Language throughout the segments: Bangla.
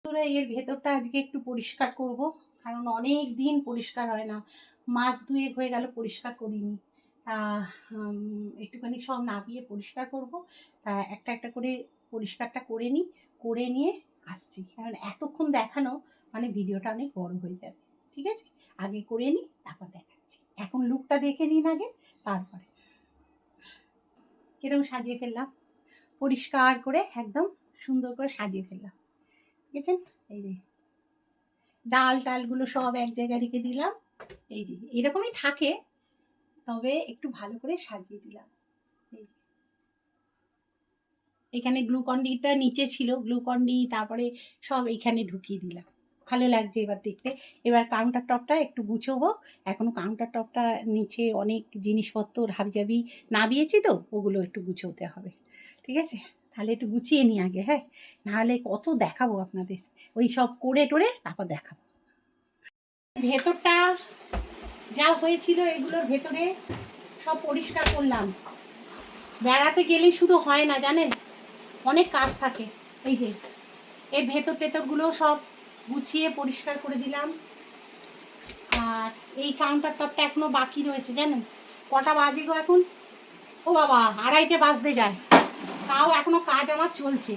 এর ভেতরটা আজকে একটু পরিষ্কার করব, কারণ অনেক দিন পরিষ্কার হয় না, মাস দুয়েক হয়ে গেল পরিষ্কার করিনি। একটুখানি সব নাবিয়ে পরিষ্কার করব, তা একটা একটা করে পরিষ্কারটা করে নিই, করে নিয়ে আসছি, কারণ এতক্ষণ দেখানো মানে ভিডিওটা অনেক বড় হয়ে যাবে। ঠিক আছে, আগে করে নিই তারপর দেখাচ্ছি। এখন লুকটা দেখে নিন আগে, তারপরে কিরকম সাজিয়ে ফেললাম, পরিষ্কার করে একদম সুন্দর করে সাজিয়ে ফেললাম। দেখেছেন, এই যে ডাল টালগুলো সব এক জায়গায় রেখে দিলাম, এই যে এরকমই থাকে, তবে একটু ভালো করে সাজিয়ে দিলাম। এই যে এখানে গ্লুকন্ডিটা নিচে ছিল, গ্লুকন্ডি তারপরে সব এখানে ঢুকিয়ে দিলাম, ভালো লাগছে এবার দেখতে। এবার কাউন্টার টপটা একটু গুছোবো, এখনো কাউন্টার টপটা নিচে অনেক জিনিসপত্র হাবিজাবি নাবিয়েছি তো, ওগুলো একটু গুছোতে হবে। ঠিক আছে, তাহলে একটু গুছিয়ে নিই আগে, হ্যাঁ, নাহলে কত দেখাবো আপনাদের, ওই সব করে টোরে তারপর দেখাবো। ভেতরটা যা হয়েছিল এগুলোর ভেতরে সব পরিষ্কার করলাম। বেড়াতে গেলেই শুধু হয় না জানেন, অনেক কাজ থাকে। এই যে এই ভেতর টেতরগুলো সব গুছিয়ে পরিষ্কার করে দিলাম। আর এই কাউন্টার টপটা এখনো বাকি রয়েছে জানেন। কটা বাজে গো এখন, ও বাবা 2:30 বাজতে যায়, তাও এখনো কাজ আমার চলছে।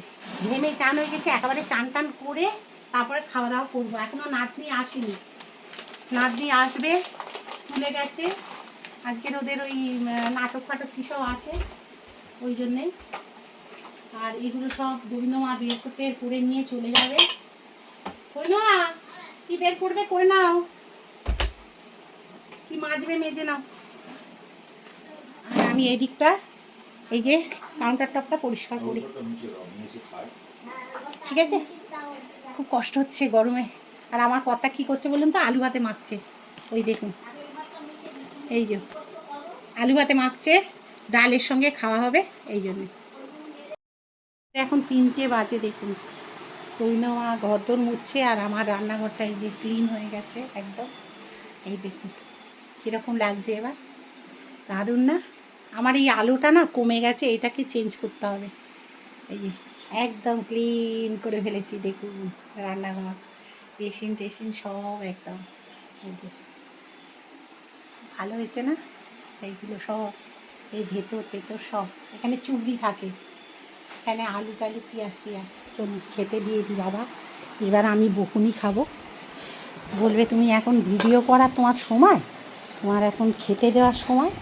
ঘেমে চান হয়ে গেছে, একেবারে চান টান করে তারপরে খাওয়া দাওয়া করবো। এখনো নাতনি আসেনি, নাতনি আসবে, স্কুলে গেছে আজকের, ওদের ওই নাটক ফাটক কী সব আছে ওই জন্যে। আর এগুলো সব গোবিন্দমা বের করতে করে নিয়ে চলে যাবে। গোবিন্দমা কি বের করবে করে নাও, কি মাজবে মেজে নাও। আর আমি এদিকটা এই যে কাউন্টার টপটা পরিষ্কার করি। ঠিক আছে, খুব কষ্ট হচ্ছে গরমে। আর আমার কর্তা কি করছে বলুন তো, আলু ভাতে মাখছে। ওই দেখুন, এই যে আলু ভাতে মাখছে, ডালের সঙ্গে খাওয়া হবে এই জন্যে। এখন 3টে বাজে, দেখুন গোবিন্দমা ঘরদোর মুছছে, আর আমার রান্নাঘরটা এই যে ক্লিন হয়ে গেছে একদম। এই দেখুন কীরকম লাগছে এবার, দারুণ না? আমার এই আলোটা না কমে গেছে, এটাকে চেঞ্জ করতে হবে। এই যে একদম ক্লিন করে ফেলেছি, দেখুন রান্নাঘর, বেসিন টেসিন সব একদম। এই যে ভালো হয়েছে না? এইগুলো সব, এই ভেতর টেতর সব, এখানে চুবড়ি থাকে, এখানে আলু টালু পেঁয়াজ টিয়াজ। চলুন খেতে দিয়ে দিই বাবা, এবার আমি বকুনি খাবো। বলবে তুমি এখন ভিডিও করার তোমার সময়, তোমার এখন খেতে দেওয়ার সময়,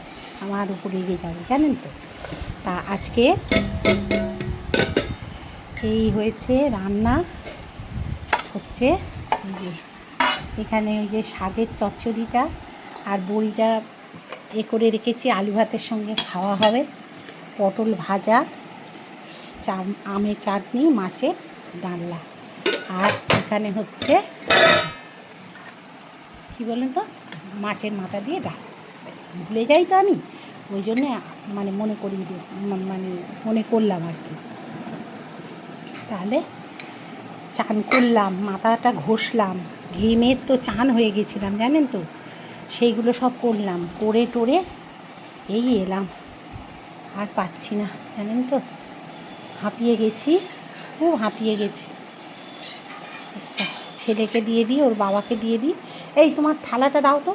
আমার উপর রেগে যাবে জানেন তো। তা আজকে এই হয়েছে রান্না হচ্ছে, এই যে এখানে ওই যে শাকের চচ্চড়িটা আর বড়িটা এ করে রেখেছি, আলু ভাতের সঙ্গে খাওয়া হবে, পটল ভাজা, আমের চাটনি, মাছের ডালনা, আর এখানে হচ্ছে কি বলেন তো, মাছের মাথা দিয়ে ডাল। ব্যাস, ভুলে যাই তো আমি, ওই জন্যে মানে মনে করিয়ে দিই, মানে মনে করলাম আর কি। তাহলে চান করলাম, মাথাটা ঘষলাম, ঘেমের তো চান হয়ে গেছিলাম জানেন তো, সেইগুলো সব করলাম, করে টোরে এই এলাম। আর পাচ্ছি না জানেন তো, হাঁপিয়ে গেছি, খুব হাঁপিয়ে গেছি। আচ্ছা, ছেলেকে দিয়ে দিই, ওর বাবাকে দিয়ে দিই। এই তোমার থালাটা দাও তো,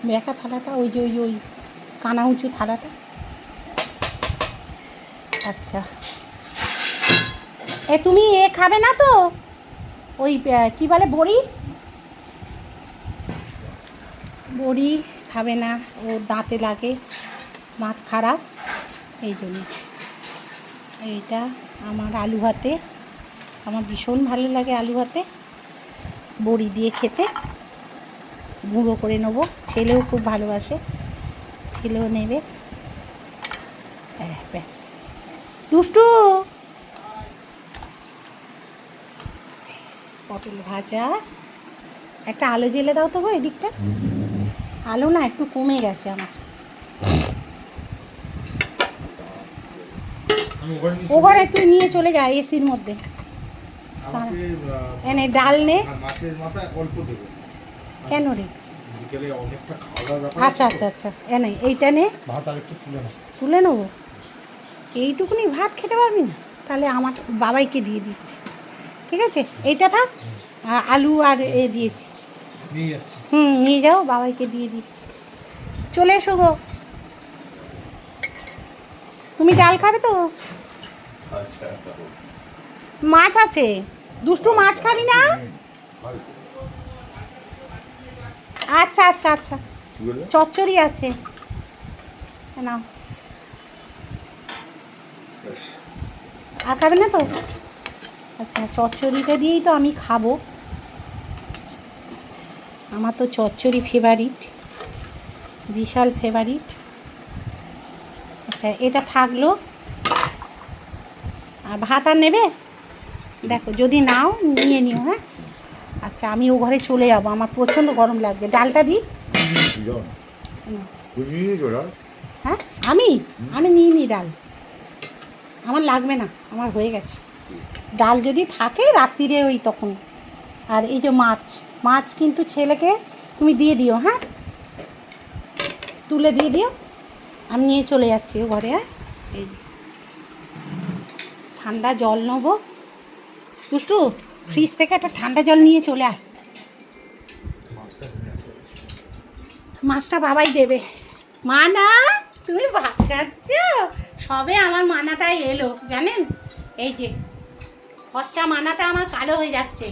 বেঁকা থালাটা, ওই যে ওই কানা উঁচু থালাটা। আচ্ছা, তুমি এ খাবে না তো, ওই কি বলে বড়ি, বড়ি খাবে না, ও দাঁতে লাগে, দাঁত খারাপ, এই জন্য। এইটা আমার আলু ভাতে, আমার ভীষণ ভালো লাগে আলু ভাতে বড়ি দিয়ে খেতে, গুঁড়ো করে নেবো, ছেলেও খুব ভালোবাসে, ছেলেও নেবে। ব্যাস, দুষ্টু। পটল ভাজা, একটা আলো জ্বেলে দাও তো গো এদিকটা, আলো না একটু কমে গেছে আমার। ওভারে তুই নিয়ে চলে যা এসির মধ্যে, এনে ডাল নে। কেন রে? আচ্ছা আচ্ছা আচ্ছা, এনে এইটা নে, তুলে নেবো। এইটুকুনি ভাত খেতে পারবি না? তাহলে আমার বাবাইকে দিয়ে দিচ্ছি, ঠিক আছে, এইটা থাক। আর আলু আর এ দিয়েছি। নিয়ে যাচ্ছি। নিয়ে যাও, বাবাইকে দিয়ে দিই। চলে এসো গো। তুমি ডাল খাবে তো? আচ্ছা মাছ আছে, দুষ্টু মাছ খাবি না? আচ্ছা আচ্ছা আচ্ছা, চচ্চড়ি আছে, নাও। আর খাবে না তো? আচ্ছা, চচ্চড়িটা দিয়েই তো আমি খাবো, আমার তো চচ্চড়ি ফেভারিট, বিশাল ফেভারিট। আচ্ছা, এটা থাকলো। আর ভাত আর নেবে? দেখো, যদি নাও নিয়ে নিও। হ্যাঁ, আচ্ছা, আমি ও ঘরে চলে যাবো, আমার প্রচণ্ড গরম লাগছে। ডালটা দিই? হ্যাঁ, আমি আমি নিই নি ডাল, আমার লাগবে না, আমার হয়ে গেছে। ডাল যদি থাকে রাত্রিরে ওই তখন। আর এই যে মাছ, মাছ কিন্তু ছেলেকে তুমি দিয়ে দিও, হ্যাঁ, তুলে দিয়ে দিও, আমি নিয়ে চলে যাচ্ছি ও ঘরে। হ্যাঁ, এই ঠান্ডা জল নেবো। দুষ্টু, ফ্রিজ থেকে একটা ঠান্ডা জল নিয়ে চলে আয়। মাছটা বাবাই দেবে। মানা, তুমি ভাত খাচ্ছ? সবে আমার মানাটাই এলো, জানেন? এই যে ফর্সা মানাটা আমার কালো হয়ে যাচ্ছে,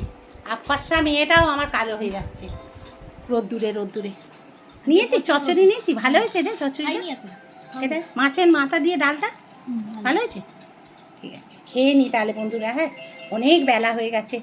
আর ফর্সা মেয়েটাও আমার কালো হয়ে যাচ্ছে রোদ্দুরে রোদ্দুরে। নিয়েছি, চচ্চড়ি নিয়েছি, ভালো হয়েছে রে চচ্চড়িটা। এটা মাছের মাথা দিয়ে ডালটা ভালো হয়েছে। ঠিক আছে, খেয়ে নি তাহলে বন্ধুরা। হ্যাঁ, অনেক বেলা হয়ে গেছে।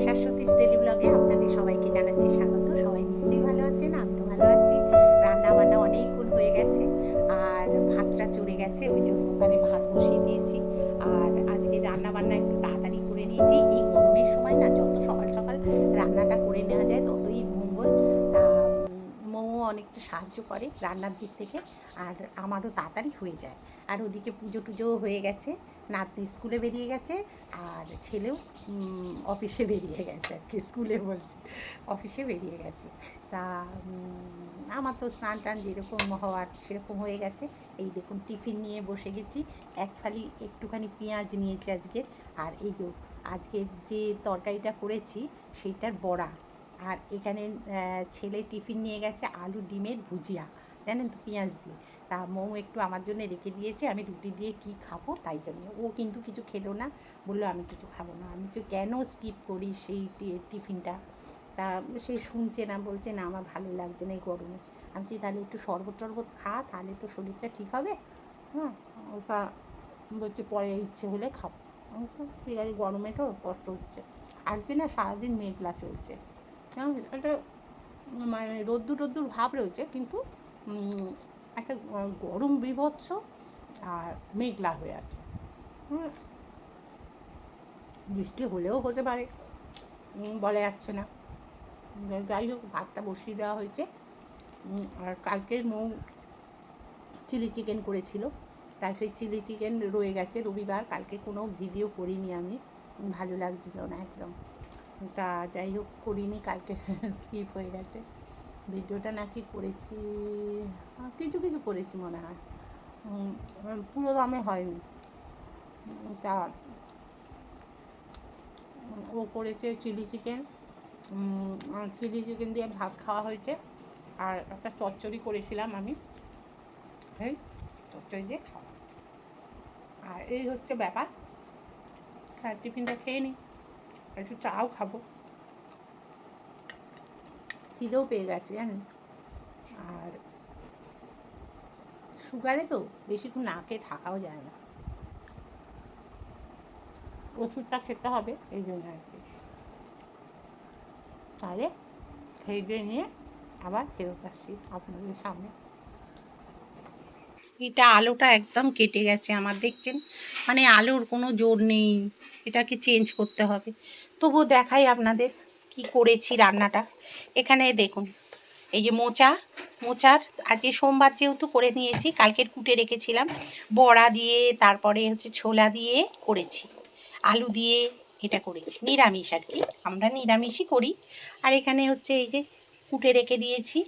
শাশ্বতীশ ডেলি ব্লগে আপনাদের সবাইকে জানাচ্ছি স্বাগত। সবাই নিশ্চয়ই ভালো আছেন, আমি তো ভালো আছি। রান্না বান্না অনেকক্ষণ হয়ে গেছে আর ভাতটা চড়ে গেছে, ওই জন্য ওখানে ভাত বসিয়ে দিয়েছি। আর আজকে রান্না বান্না একটু তাড়াতাড়ি করে নিয়েছি। এই গরমের সময় না যত সকাল সকাল রান্নাটা করে নেওয়া যায় ততই মঙ্গল। তা মৌ অনেকটা সাহায্য করে রান্নার দিক থেকে, আর আমারও তাড়াতাড়ি হয়ে যায়। আর ওদিকে পুজো টুজোও হয়ে গেছে, নাতনি স্কুলে বেরিয়ে গেছে, আর ছেলেও অফিসে বেরিয়ে গেছে, আর কি স্কুলে বলছি, অফিসে বেরিয়ে গেছে। তা আমার তো স্নান টান যেরকম হওয়ার সেরকম হয়ে গেছে। এই দেখুন টিফিন নিয়ে বসে গেছি। এক ফালি একটুখানি পেঁয়াজ নিয়েছি আজকে, আর এই যে আজকের যে তরকারিটা করেছি সেইটার বড়া। আর এখানে ছেলে টিফিন নিয়ে গেছে আলু ডিমের ভুজিয়া, জানেন তো, পেঁয়াজ দিয়ে। তা মৌ একটু আমার জন্য রেখে দিয়েছে, আমি রুটি দিয়ে কি খাবো তাই জন্য। ও কিন্তু কিছু খেলো না, বললো আমি কিছু খাবো না। আমি কেন স্কিপ করি সেই টিফিনটা। তা সে শুনছে না, বলছে না আমার ভালো লাগছে না এই গরমে। আমি বলছি তাহলে একটু শরবত টরবত খা, তাহলে তো শরীরটা ঠিক হবে। হ্যাঁ, ওটা বলছে পরে ইচ্ছে হলে খাবো। আমি তো ঠিক আছে, গরমে তো কষ্ট হচ্ছে। আজকে না সারাদিন মেঘলা চলছে, একটা মানে রোদ্দুর রোদ্দুর ভাব রয়েছে, কিন্তু একটা গরম বীভৎস আর মেঘলা হয়ে আছে। বৃষ্টি হলেও হতে পারে, বলা যাচ্ছে না। যাই হোক, ভাতটা বসিয়ে দেওয়া হয়েছে। আর কালকের মৌ চিলি চিকেন করেছিল, তাই সেই চিলি চিকেন রয়ে গেছে রবিবার। কালকে কোনো ভিডিও করিনি আমি, ভালো লাগছিল না একদম। তা যাই হোক করিনি, কালকে স্কিপ হয়ে গেছে। ভিডিওটা নাকি করেছি, কিছু কিছু করেছি মনে হয়, পুরো দমে হয়নি। তা ও করেছে চিলি চিকেন, চিলি চিকেন দিয়ে ভাত খাওয়া হয়েছে। আর একটা চচ্চড়ি করেছিলাম আমি, এই চচ্চড়ি দিয়ে খাওয়া। আর এই হচ্ছে ব্যাপার। আর টিফিনটা খেয়ে নিই, একটু চাও খাবো, খিদেও পেয়ে গেছে জানেন। আর সুগারে তো বেশিক্ষণ না খেয়ে থাকাও যায় না, ওষুধটা খেতে হবে এই জন্য আর কি। তাহলে খেয়ে দিয়ে নিয়ে আবার ফেরত আসছি আপনাদের সামনে। এটা আলোটা একদম কেটে গেছে আমার, দেখছেন, মানে আলোর কোনো জোর নেই, এটাকে চেঞ্জ করতে হবে। তবুও দেখাই আপনাদের কি করেছি রান্নাটা। এখানে দেখুন, এই যে মোচার আজকে সোমবার যেহেতু করে নিয়েছি, কালকের কুটে রেখেছিলাম, বড়া দিয়ে, তারপরে হচ্ছে ছোলা দিয়ে করেছি, আলু দিয়ে এটা করেছি, নিরামিষ আর কি, আমরা নিরামিষই করি। আর এখানে হচ্ছে এই যে কুটে রেখে দিয়েছি।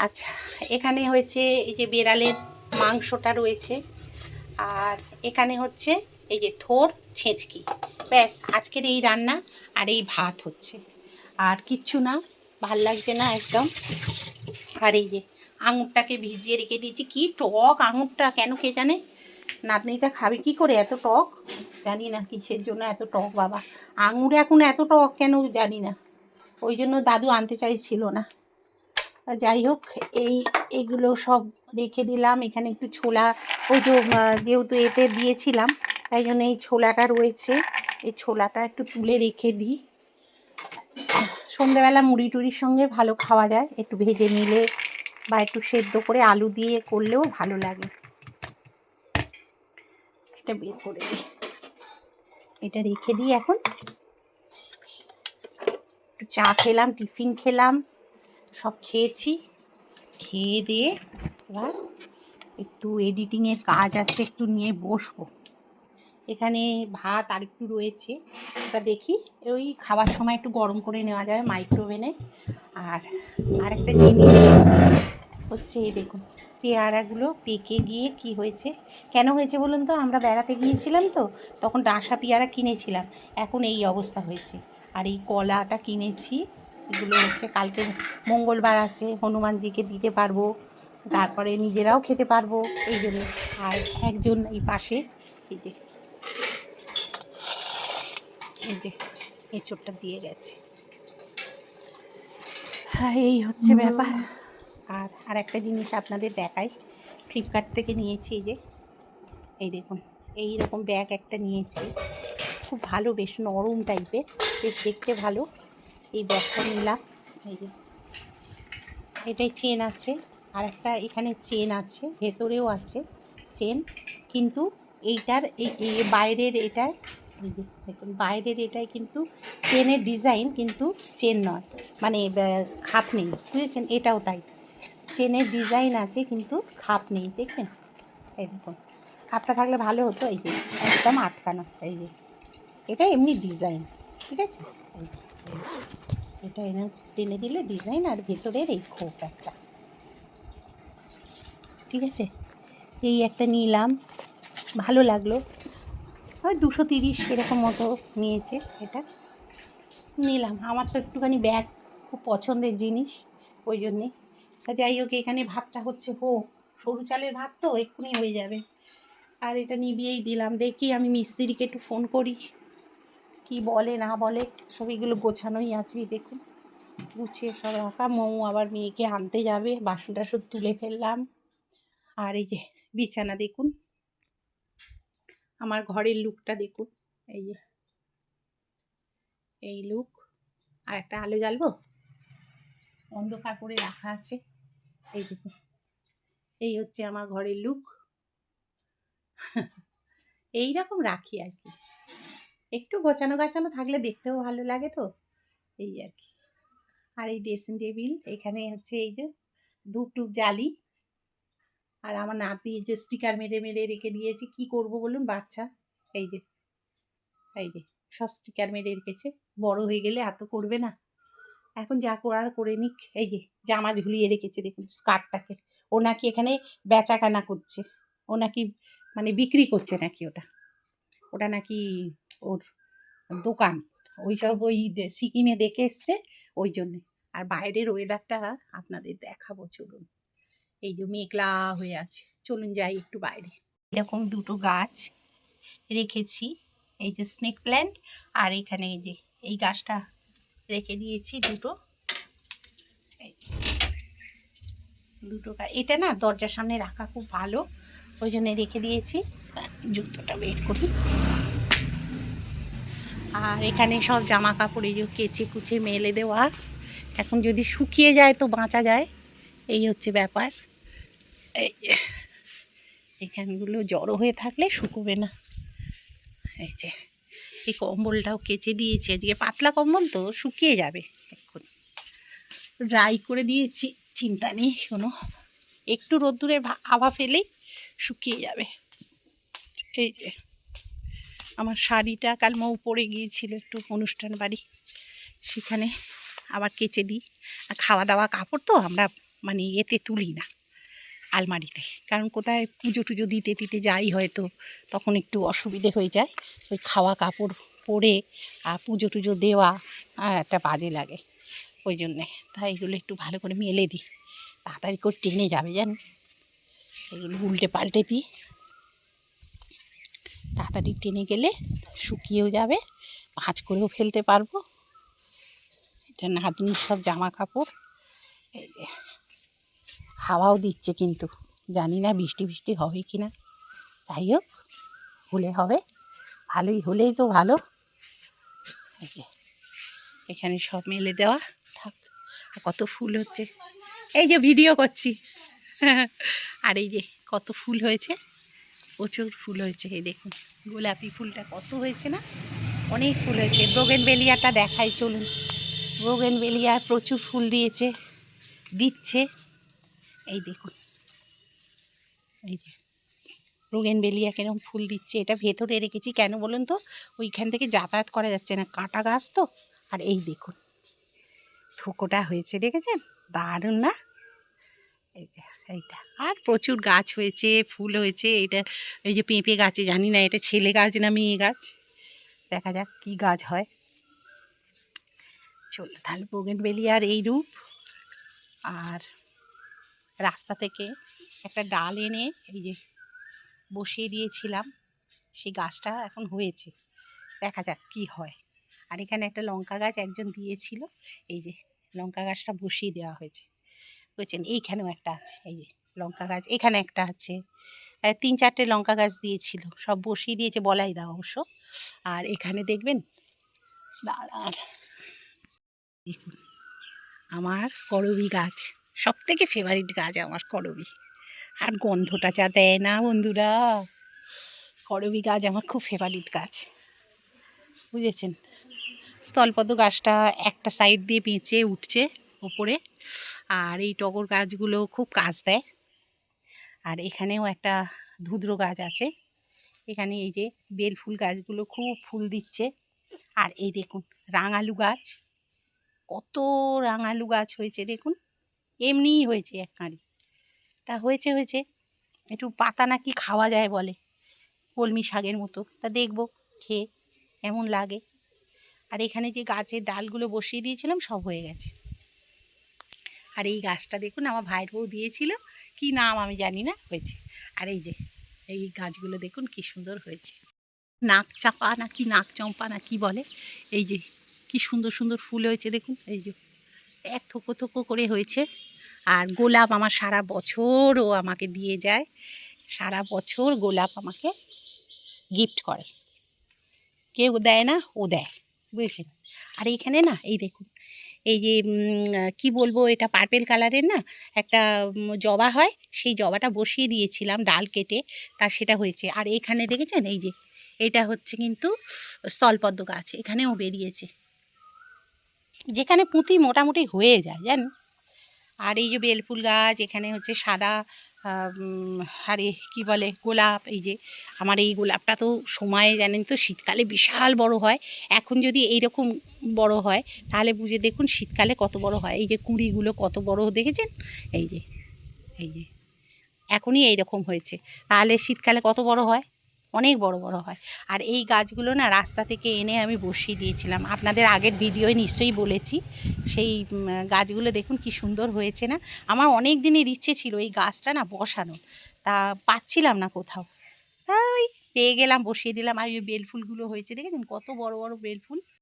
আচ্ছা, এখানে হয়েছে এই যে বেড়ালের মাংসটা রয়েছে, আর এখানে হচ্ছে এই যে থোর ছেঁচকি। ব্যাস, আজকের এই রান্না আর এই ভাত হচ্ছে, আর কিচ্ছু না, ভাল লাগছে না একদম। আর এই যে আঙুরটাকে ভিজিয়ে রেখে দিয়েছি, কি টক আঙুরটা, কেন কে জানে। নাতনিটা খাবে কি করে এত টক, জানি না কিসের জন্য এত টক বাবা। আঙুর এখন এত টক কেন জানি না, ওই জন্য দাদু আনতে চাইছিল না। যাই হোক, এইগুলো সব রেখে দিলাম। এখানে একটু ছোলা, ওই যে যেহেতু এতে দিয়েছিলাম তাই জন্য এই ছোলাটা রয়েছে, এই ছোলাটা একটু তুলে রেখে দিই। সন্ধ্যেবেলা মুড়ি টুড়ির সঙ্গে ভালো খাওয়া যায়, একটু ভেজে নিলে বা একটু সেদ্ধ করে আলু দিয়ে করলেও ভালো লাগে। এটা বের করে দিই, এটা রেখে দিই। এখন একটু চা খেলাম, টিফিন খেলাম, সব খেয়েছি। খেয়ে দিয়ে এবার একটু এডিটিংয়ের কাজ আছে, একটু নিয়ে বসবো। এখানে ভাত আর একটু রয়েছে, ওটা দেখি ওই খাবার সময় একটু গরম করে নেওয়া যায় মাইক্রোওভেনে। আর আরেকটা জিনিস হচ্ছে, এই দেখুন পেয়ারাগুলো পেকে গিয়ে কি হয়েছে, কেন হয়েছে বলুন তো, আমরা বেড়াতে গিয়েছিলাম তো, তখন ডাঁশা পেয়ারা কিনেছিলাম, এখন এই অবস্থা হয়েছে। আর এই কলাটা কিনেছি, এগুলো হচ্ছে কালকে মঙ্গলবার আছে, হনুমানজিকে দিতে পারবো, তারপরে নিজেরাও খেতে পারবো এই জন্য। আর একজন এই পাশে এই যে এঁচোড়টা দিয়ে গেছে। হ্যাঁ, এই হচ্ছে ব্যাপার। আর একটা জিনিস আপনাদের দেখাই, ফ্লিপকার্ট থেকে নিয়েছি, এই যে এই দেখুন, এই রকম ব্যাগ একটা নিয়েছি, খুব ভালো, বেশ নরম টাইপের, বেশ দেখতে ভালো। এই ব্যাগটা নিলাম। এই যে এটাই চেন আছে, আর একটা এখানে চেন আছে, ভেতরেও আছে চেন, কিন্তু এইটার এই বাইরের এটায়, এই যে দেখুন বাইরের এটাই কিন্তু চেনের ডিজাইন, কিন্তু চেন নয়, মানে খাপ নেই, বুঝেছেন? এটাও তাই, চেনের ডিজাইন আছে কিন্তু খাপ নেই, দেখবেন? এই দেখুন, খাপটা থাকলে ভালো হতো। এই যে একদম আটকানো, এই যে এটা এমনি ডিজাইন, ঠিক আছে? এই যে এটা এনে টেনে দিলে ডিজাইন, আর ভেতরের এই খোপ একটা, ঠিক আছে? এই একটা নিলাম, ভালো লাগলো, ওই 230 এরকম মতো নিয়েছে, এটা নিলাম। আমার তো একটুখানি ব্যাগ খুব পছন্দের জিনিস, ওই জন্যে। যাই হোক, এখানে ভাতটা হচ্ছে, হোক, সরু চালের ভাত তো এক্ষুনি হয়ে যাবে। আর এটা নিভিয়েই দিলাম, দেখি আমি মিস্ত্রিকে একটু ফোন করি, কি বলে না বলে। সব এগুলো গোছানোই আছে, দেখুন গুছিয়ে সব রাখা। মৌ আবার মেয়েকে আনতে যাবে, বাসন টাসন তুলে ফেললাম। আর এই যে বিছানা দেখুন, আমার ঘরের লুকটা দেখুন, এই যে এই লুক। আর একটা আলো জ্বালবো, অন্ধকার করে রাখা আছে, এই দেখুন, এই হচ্ছে আমার ঘরের লুক। এইরকম রাখি আর কি, একটু গোছানো গাছানো থাকলে দেখতেও ভালো লাগে তো, এই আর কি। আর এই ড্রেসিং টেবিল, এখানে হচ্ছে এই যে ধূপ টুপ জ্বালি। আর আমার নাতি যে স্টিকার মেরে মেরে রেখে দিয়েছে, কি করব বলুন, বাচ্চা, এই যে এই যে সব স্টিকার মেরে রেখেছে, বড় হয়ে গেলে এত করবে না, এখন যা করার করে নিক। এই যে জামা ঝুলিয়ে রেখেছে দেখুন, স্কার্টটাকে, ও নাকি এখানে বেচাকেনা করছে, ও নাকি মানে বিক্রি করছে নাকি, ওটা ওটা নাকি ওর দোকান, ওই সব ওই সিকিমে দেখে এসছে, ওই জন্যে। আর বাইরের ওয়েদারটা আপনাদের দেখাবো, চলুন। এই যে মেঘলা হয়ে আছে, চলুন যাই একটু বাইরে। এরকম দুটো গাছ রেখেছি, এই যে স্নেক প্ল্যান্ট, আর এখানে এই যে এই গাছটা রেখে দিয়েছি দুটো, দুটো গাছ। এটা না দরজার সামনে রাখা খুব ভালো, ওই জন্য রেখে দিয়েছি। জুতোটা বের করি। আর এখানে সব জামা কাপড় এই যে কেচে কুচে মেলে দেওয়া, এখন যদি শুকিয়ে যায় তো বাঁচা যায়, এই হচ্ছে ব্যাপার। এই এখানগুলো জড়ো হয়ে থাকলে শুকোবে না। এই যে এই কম্বলটাও কেচে দিয়েছি, এদিকে পাতলা কম্বল তো শুকিয়ে যাবে এক্ষুনি, ড্রাই করে দিয়েছি, চিন্তা নেই শোনো, একটু রোদ্দুরে হাওয়া ফেলেই শুকিয়ে যাবে। এই যে আমার শাড়িটা কাল মৌ পরে গিয়েছিল একটু অনুষ্ঠান বাড়ি, সেখানে আবার কেচে দিই। আর খাওয়া দাওয়া কাপড় তো আমরা মানে এতে তুলি না আলমারিতে, কারণ কোথায় পুজো টুজো দিতে দিতে যাই হয়তো, তখন একটু অসুবিধে হয়ে যায়, ওই খাওয়া কাপড় পরে আর পুজো টুজো দেওয়া একটা বাজে লাগে, ওই জন্যে। তাই এগুলো একটু ভালো করে মেলে দিই, তাড়াতাড়ি করে টেনে যাবে জানেন, এগুলো উল্টে পাল্টে দিই, তাড়াতাড়ি টেনে গেলে শুকিয়েও যাবে, ভাঁজ করেও ফেলতে পারবো। এটা নাতনির সব জামা কাপড়, এই যে হাওয়াও দিচ্ছে, কিন্তু জানি না বৃষ্টি বৃষ্টি হবে কি না, যাই হোক হলে হবে, ভালোই হলেই তো ভালো। এই যে এখানে সব মেলে দেওয়া থাক। কত ফুল হচ্ছে, এই যে ভিডিও করছি আর এই যে কত ফুল হয়েছে, প্রচুর ফুল হয়েছে, এই দেখুন গোলাপি ফুলটা কত হয়েছে না, অনেক ফুল হয়েছে। বোগেনভেলিয়াটা দেখাই চলুন, বোগেনভেলিয়া প্রচুর ফুল দিয়েছে, দিচ্ছে, এই দেখুন, এই যে বোগেনভেলিয়া কিরকম ফুল দিচ্ছে। এটা ভেতরে রেখেছি কেন বলুন তো, ওইখান থেকে যাতায়াত করা যাচ্ছে না, কাঁটা গাছ তো। আর এই দেখুন থোকোটা হয়েছে, দেখেছেন, দারুণ না? এই যে এইটা, আর প্রচুর গাছ হয়েছে, ফুল হয়েছে। এটা এই যে পেঁপে গাছে, জানি না এটা ছেলে গাছ না মেয়ে গাছ, দেখা যাক কি গাছ হয়। চলো তাহলে বোগেনভেলিয়ার এই রূপ। আর রাস্তা থেকে একটা ডাল এনে এই যে বসিয়ে দিয়েছিলাম, সেই গাছটা এখন হয়েছে, দেখা যাক কি হয়। আর এখানে একটা লঙ্কা গাছ একজন দিয়েছিল, এই যে লঙ্কা গাছটা বসিয়ে দেওয়া হয়েছে, বুঝছেন? এইখানেও একটা আছে, এই যে লঙ্কা গাছ এখানে একটা আছে, 3-4টে লঙ্কা গাছ দিয়েছিল, সব বসিয়ে দিয়েছে, বলাই দাও অবশ্য। আর এখানে দেখবেন, দাঁড়ান, দেখুন আমার করবী গাছ, সবথেকে ফেভারিট গাছ আমার করবী। আর গন্ধটা যা দেয় না বন্ধুরা, করবী গাছ আমার খুব ফেভারিট গাছ, বুঝেছেন। স্থলপদ্ম গাছটা একটা সাইড দিয়ে পেঁচে উঠছে ওপরে, আর এই টগর গাছগুলো খুব কাজ দেয়। আর এখানেও একটা ধুদ্র গাছ আছে, এখানে এই যে বেলফুল গাছগুলো খুব ফুল দিচ্ছে। আর এই দেখুন রাঙালু গাছ, কত রাঙালু গাছ হয়েছে দেখুন, এমনিই হয়েছে এক কাঁড়ি, তা হয়েছে হয়েছে একটু পাতা নাকি খাওয়া যায় বলে, কলমি শাকের মতো, তা দেখবো খেয়ে কেমন লাগে। আর এখানে যে গাছের ডালগুলো বসিয়ে দিয়েছিলাম সব হয়ে গেছে। আর এই গাছটা দেখুন আমার ভাইয়ের বউ দিয়েছিল, কি নাম আমি জানি না, হয়েছে। আর এই যে এই গাছগুলো দেখুন কি সুন্দর হয়েছে, নাক চাপা না কি নাক চম্পা না কি বলে, এই যে কি সুন্দর সুন্দর ফুল হয়েছে দেখুন, এই যে এক থোকো থোকো করে হয়েছে। আর গোলাপ আমার সারা বছর ও আমাকে দিয়ে যায়, সারা বছর গোলাপ আমাকে গিফট করে, কেউ দেয় না, ও দেয়, বুঝেছেন। আর এইখানে না এই দেখুন, এই যে কি বলবো, এটা পার্পেল কালারের না একটা জবা হয়, সেই জবাটা বসিয়ে দিয়েছিলাম ডাল কেটে, তা সেটা হয়েছে। আর এখানে দেখেছেন এই যে এটা হচ্ছে কিন্তু স্থলপদ্ম গাছ, এখানেও বেরিয়েছে, যেখানে পুঁতি মোটামুটি হয়ে যায় জানেন। আর এই যে বেলফুল গাছ, এখানে হচ্ছে সাদা আরে কি বলে গোলাপ, এই যে আমার এই গোলাপটা তো সময়ে জানেন তো শীতকালে বিশাল বড় হয়, এখন যদি এইরকম বড় হয় তাহলে বুঝে দেখুন শীতকালে কত বড় হয়। এই যে কুঁড়িগুলো কত বড় দেখেছেন, এই যে এই যে এখনই এইরকম হয়েছে, তাহলে শীতকালে কত বড় হয়, অনেক বড় বড় হয়। আর এই গাছগুলো না রাস্তা থেকে এনে আমি বসিয়ে দিয়েছিলাম, আপনাদের আগের ভিডিওয় নিশ্চয়ই বলেছি। সেই গাছগুলো দেখুন কি সুন্দর হয়েছে না। আমার অনেক দিনের ইচ্ছে ছিল এই গাছটা না বসানো, তা পাচ্ছিলাম না কোথাও, তাই পেয়ে গেলাম, বসিয়ে দিলাম। আর ওই বেলফুলগুলো হয়েছে দেখেছেন কত বড় বড় বেলফুল।